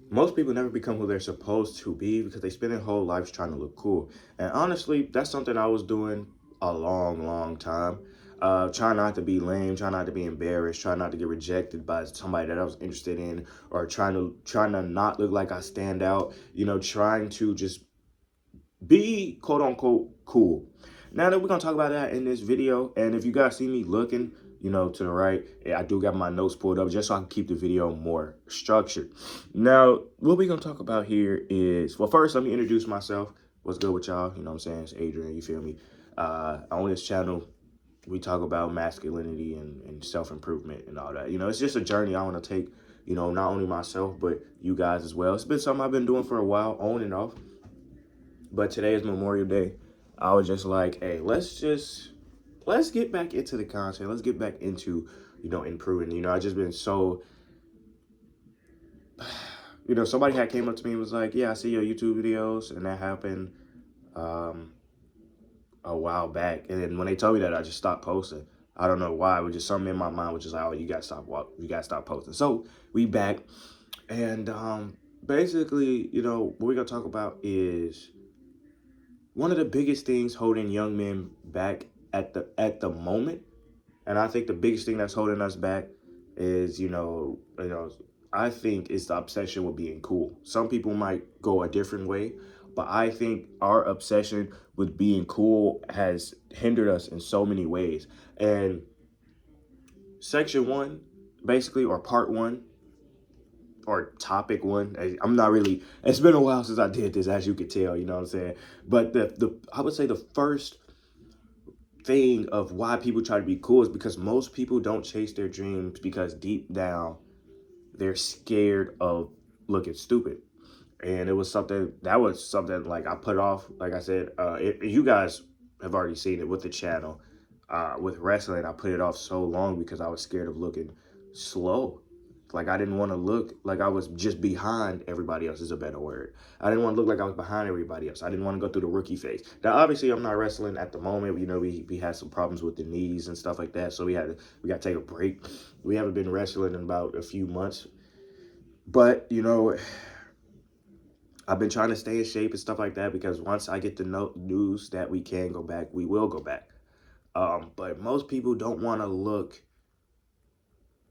most people never become who they're supposed to be because they spend their whole lives trying to look cool. And honestly, that's something I was doing a long time. Trying not to be lame, trying not to be embarrassed, trying not to get rejected by somebody that I was interested in, or trying to not look like I stand out. Trying to just be quote unquote cool. Now that we're gonna talk about that in this video, and if you guys see me looking, to the right, I do got my notes pulled up just so I can keep the video more structured. Now, what we're gonna talk about here is, well, first let me introduce myself. What's good with y'all? You know what I'm saying? It's Adrian, you feel me? On this channel, we talk about masculinity and self-improvement and all that. It's just a journey I want to take, not only myself, but you guys as well. It's been something I've been doing for a while, on and off. But today is Memorial Day. I was just like, hey, let's get back into the content. Let's get back into, improving. I just been so, somebody had came up to me and was like, yeah, I see your YouTube videos. And that happened a while back. And then when they told me that, I just stopped posting. I don't know why. It was just something in my mind, which is like, oh, you gotta stop posting. So we back. And basically, what we're gonna talk about is one of the biggest things holding young men back at the moment. And I think the biggest thing that's holding us back is, I think it's the obsession with being cool. Some people might go a different way, but I think our obsession with being cool has hindered us in so many ways. And section one, basically, or part one, or topic one, I'm not really, it's been a while since I did this, as you could tell, you know what I'm saying? But I would say the first thing of why people try to be cool is because most people don't chase their dreams because deep down they're scared of looking stupid. And it was something like I put off, like I said, you guys have already seen it with the channel. With wrestling, I put it off so long because I was scared of looking slow. Like I didn't want to look like I was just behind everybody else, is a better word. I didn't want to look like I was behind everybody else. I didn't want to go through the rookie phase. Now, obviously, I'm not wrestling at the moment. We had some problems with the knees and stuff like that, so we got to take a break. We haven't been wrestling in about a few months, but I've been trying to stay in shape and stuff like that because once I get the news that we can go back, we will go back. But most people don't want to look.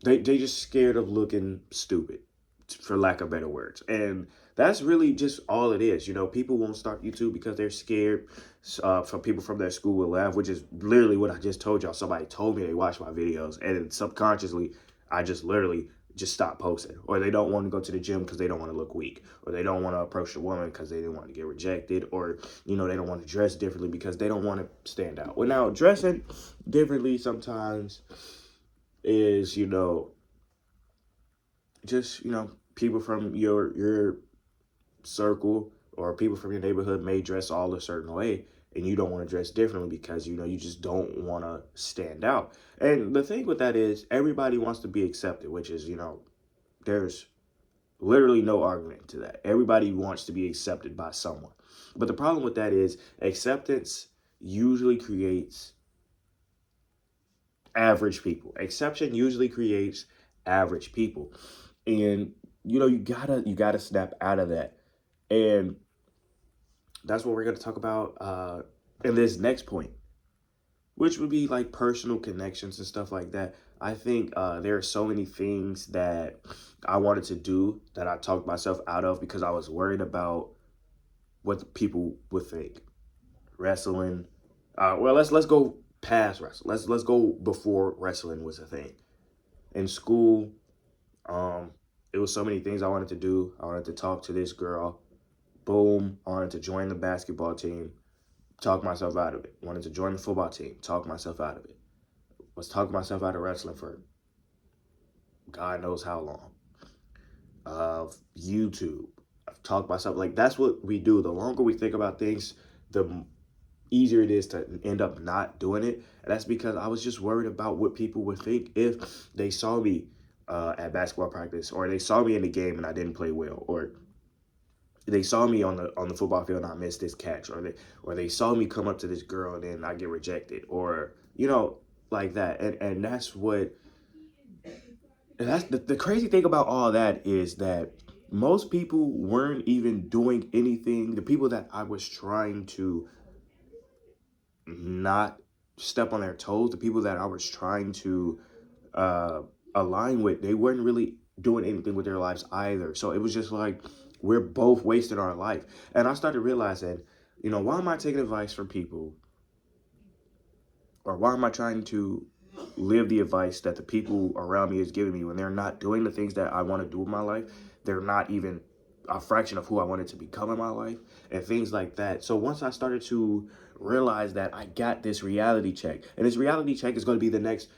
They just scared of looking stupid, for lack of better words. And that's really just all it is. People won't start YouTube because they're scared. From people from their school will laugh, which is literally what I just told y'all. Somebody told me they watched my videos, and then subconsciously, I just literally just stopped posting. Or they don't want to go to the gym because they don't want to look weak. Or they don't want to approach a woman because they didn't want to get rejected. Or, they don't want to dress differently because they don't want to stand out. Well, now, dressing differently sometimes is, just, people from your circle or people from your neighborhood may dress all a certain way, and you don't want to dress differently because, you just don't want to stand out. And the thing with that is everybody wants to be accepted, which is, there's literally no argument to that. Everybody wants to be accepted by someone. But the problem with that is acceptance usually creates average people. Exception usually creates average people. And you gotta snap out of that. And that's what we're gonna talk about in this next point, which would be like personal connections and stuff like that. I think there are so many things that I wanted to do that I talked myself out of because I was worried about what people would think. Wrestling. Well, let's go past wrestling. Let's go before wrestling was a thing. In school, it was so many things I wanted to do. I wanted to talk to this girl. Boom. I wanted to join the basketball team. Talk myself out of it. Wanted to join the football team. Talk myself out of it. Was talking myself out of wrestling for God knows how long. YouTube. I've talked myself. Like, that's what we do. The longer we think about things, the easier it is to end up not doing it. And that's because I was just worried about what people would think if they saw me at basketball practice, or they saw me in the game and I didn't play well, or they saw me on the football field and I missed this catch, or they saw me come up to this girl and then I get rejected, or like that. And that's what, and that's the crazy thing about all that is that Most people weren't even doing anything. The people that I was trying to not step on their toes, the people that I was trying to uh, align with, they weren't really doing anything with their lives either. So it was just like we're both wasting our life. And I started realizing, why am I taking advice from people, or why am I trying to live the advice that the people around me is giving me when they're not doing the things that I want to do in my life? They're not even a fraction of who I wanted to become in my life, and things like that. So once I started to realize that I got this reality check, and this reality check is going to be the next,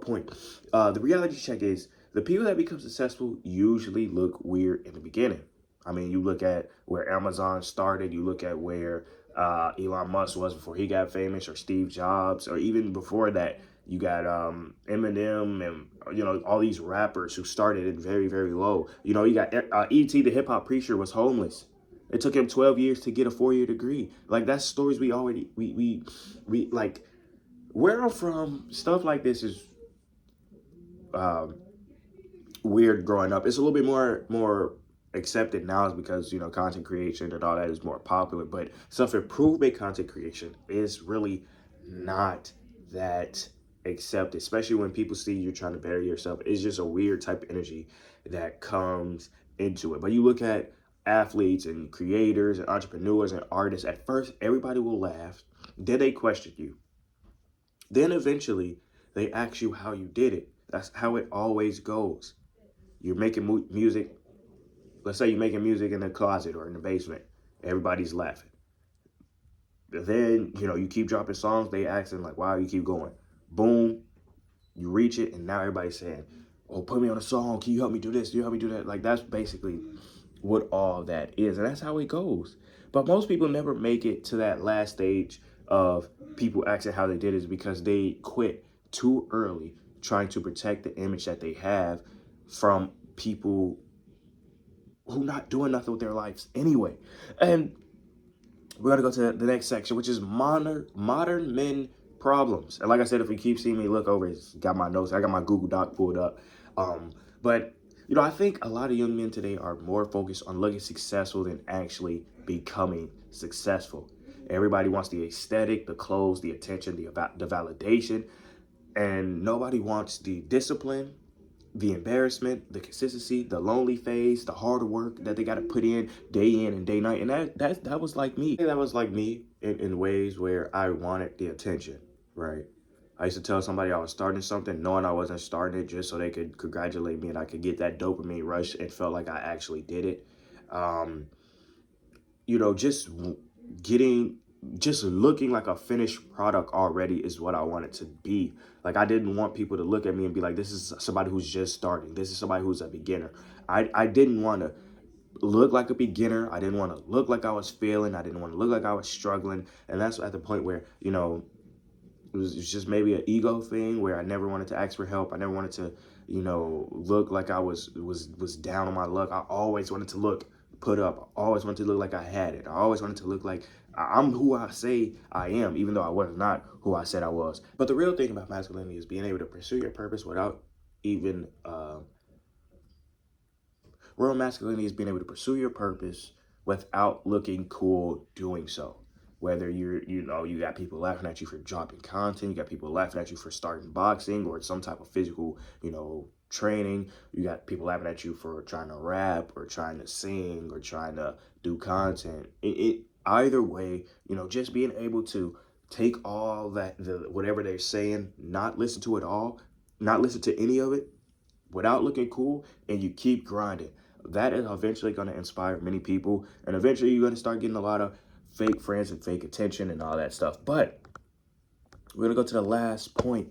point. The reality check is the people that become successful usually look weird in the beginning. I mean, you look at where Amazon started, you look at where Elon Musk was before he got famous, or Steve Jobs, or even before that, you got Eminem, and all these rappers who started it very, very low. You got E.T. the hip hop preacher was homeless. It took him 12 years to get a 4-year degree. Like, that's stories we already we like. Where I'm from, stuff like this is um, weird growing up. It's a little bit more accepted now, is because content creation and all that is more popular, but self-improvement content creation is really not that accepted, especially when people see you trying to better yourself. It's just a weird type of energy that comes into it. But you look at athletes and creators and entrepreneurs and artists, at first everybody will laugh, then they question you, then eventually they ask you how you did it. That's how it always goes. You're making music. Let's say you're making music in the closet or in the basement. Everybody's laughing. Then, you keep dropping songs. They asking like, wow, you keep going. Boom, you reach it. And now everybody's saying, oh, put me on a song. Can you help me do this? Can you help me do that? Like, that's basically what all that is. And that's how it goes. But most people never make it to that last stage of people asking how they did it, is because they quit too early trying to protect the image that they have from people who not doing nothing with their lives anyway. And we're gonna go to the next section, which is modern men problems. And like I said, if you keep seeing me look over, it's got my notes. I got my Google Doc pulled up. But I think a lot of young men today are more focused on looking successful than actually becoming successful. Everybody wants the aesthetic, the clothes, the attention, the validation, and nobody wants the discipline, the embarrassment, the consistency, the lonely phase, the hard work that they got to put in and day night. And that was like me. That was like me in ways where I wanted the attention, right? I used to tell somebody I was starting something, knowing I wasn't starting it, just so they could congratulate me and I could get that dopamine rush and felt like I actually did it. Um, just getting, just looking like a finished product already is what I wanted to be. Like, I didn't want people to look at me and be like, this is somebody who's just starting. This is somebody who's a beginner. I didn't want to look like a beginner. I didn't want to look like I was failing. I didn't want to look like I was struggling. And that's at the point where, it was just maybe an ego thing where I never wanted to ask for help. I never wanted to, look like I was down on my luck. I always wanted to look put up. I always wanted to look like I had it. I always wanted to look like I'm who I say I am, even though I was not who I said I was. But the real thing about masculinity is being able to pursue your purpose without even, real masculinity is being able to pursue your purpose without looking cool doing so. Whether you got people laughing at you for dropping content, you got people laughing at you for starting boxing or some type of physical, training. You got people laughing at you for trying to rap or trying to sing or trying to do content. Either way, just being able to take all that, whatever they're saying, not listen to it all, not listen to any of it without looking cool, and you keep grinding. That is eventually going to inspire many people, and eventually you're going to start getting a lot of fake friends and fake attention and all that stuff. But we're going to go to the last point.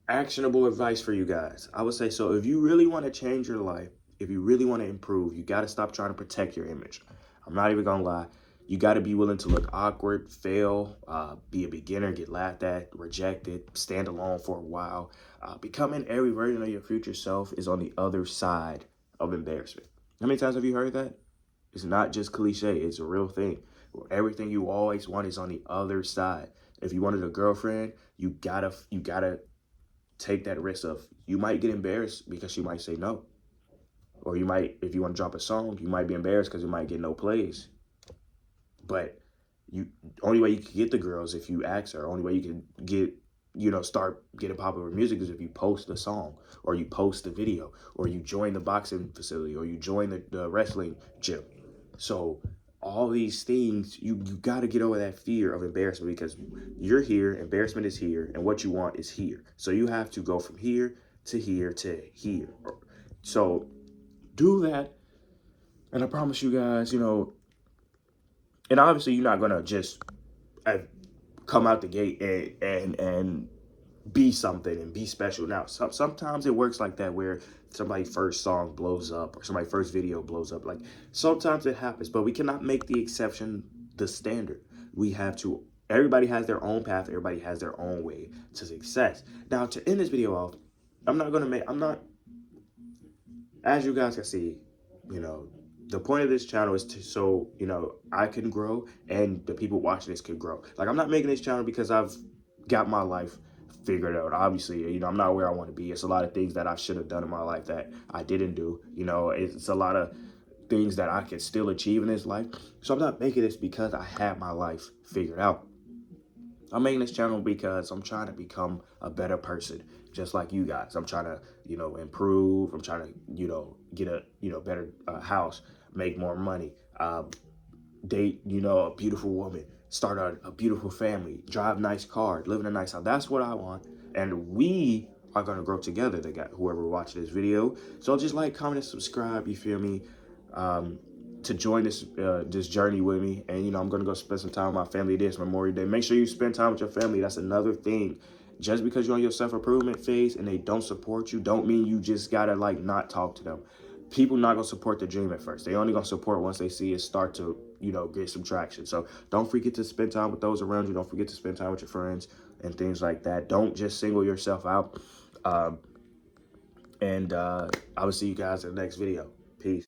Actionable advice for you guys. I would say, so if you really want to change your life, if you really want to improve, you got to stop trying to protect your image. I'm not even going to lie. You got to be willing to look awkward, fail, be a beginner, get laughed at, rejected, stand alone for a while. Becoming every version of your future self is on the other side of embarrassment. How many times have you heard that? It's not just cliche. It's a real thing. Everything you always want is on the other side. If you wanted a girlfriend, you gotta take that risk of, you might get embarrassed because she might say no. Or you might, if you want to drop a song, you might be embarrassed because you might get no plays. But only way you can get the girls if you ask her. Only way you can get, start getting popular music is if you post the song, or you post the video, or you join the boxing facility, or you join the wrestling gym. So all these things, you got to get over that fear of embarrassment, because you're here, embarrassment is here, and what you want is here. So you have to go from here to here to here. So do that, and I promise you guys, and obviously you're not gonna just come out the gate and be something and be special. Now, sometimes it works like that, where somebody's first song blows up or somebody's first video blows up. Like, sometimes it happens, but we cannot make the exception the standard. We have to, everybody has their own path. Everybody has their own way to success. Now, to end this video off, as you guys can see, the point of this channel is so I can grow and the people watching this can grow. Like, I'm not making this channel because I've got my life figured out. Obviously, I'm not where I want to be. It's a lot of things that I should have done in my life that I didn't do. It's a lot of things that I can still achieve in this life. So I'm not making this because I have my life figured out. I'm making this channel because I'm trying to become a better person, just like you guys. I'm trying to, improve. I'm trying to, get a, better house, make more money, date, a beautiful woman, start a beautiful family, drive nice cars, live in a nice house. That's what I want. And we are going to grow together, whoever watches this video. So just like, comment, and subscribe, you feel me? To join this journey with me. And I'm gonna go spend some time with my family this Memorial Day. Make sure you spend time with your family. That's another thing. Just because you're on your self-improvement phase and they don't support you, don't mean you just gotta not talk to them. People not gonna support the dream at first. They only gonna support once they see it start to get some traction. So don't forget to spend time with those around you. Don't forget to spend time with your friends and things like that. Don't just single yourself out. And I will see you guys in the next video.